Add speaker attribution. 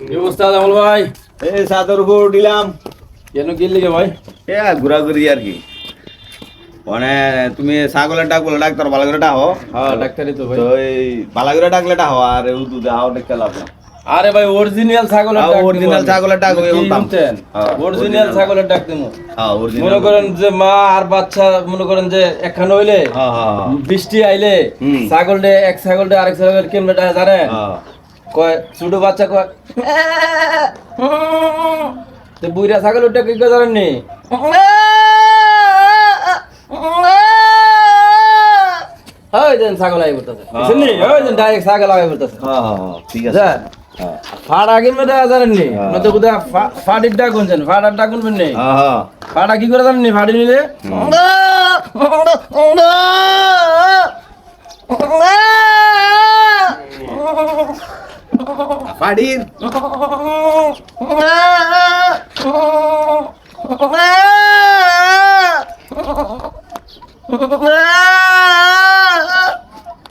Speaker 1: কি অবস্থা জামাল ভাই?
Speaker 2: এই চাদর উপর দিলাম।
Speaker 1: কেন গেলি গে ভাই?
Speaker 2: এ ঘোরাঘুরি আর কি। মানে তুমি ছাগলের ডাক বলে ডাক্তার ভালো করে ডাকো।
Speaker 1: হ্যাঁ ডাক্তারই তো ভাই।
Speaker 2: তো এই ভালো করে ডাকলে ডাকো আর উদু দাও দেখতে লাভ না।
Speaker 1: আরে ভাই অরিজিনাল ছাগলের ডাক।
Speaker 2: অরিজিনাল ছাগলের ডাক ওই বলতাম।
Speaker 1: অরিজিনাল ছাগলের ডাক দিমু।
Speaker 2: হ্যাঁ অরিজিনাল।
Speaker 1: মনে করেন যে মা আর বাচ্চা মনে করেন যে একখানে হইলে বৃষ্টি আইলে ছাগলটা এক ছাগলটা আরেক ছাগলের কেমনে ডাকে জানেন? কয় ছোট বাচ্চা কয় তো বুইরা ছাগল ওটা কি জানেন নি? ওই দেন ছাগল আই বলতেছে শুননি? ওই দেন ডাইরেক্ট ছাগল আই বলতেছে।
Speaker 2: ঠিক আছে।
Speaker 1: ফাড়া কিনবে ডাকা জানেন নি? নয়তো কোথায় ফাড়ির ডাক শুনছেন? ফাড়ার ডাক শুনবেন নি? ফাড়া কি করে জানেন নি? ফাড়ি নিলে
Speaker 2: পাড়ির
Speaker 1: Ah!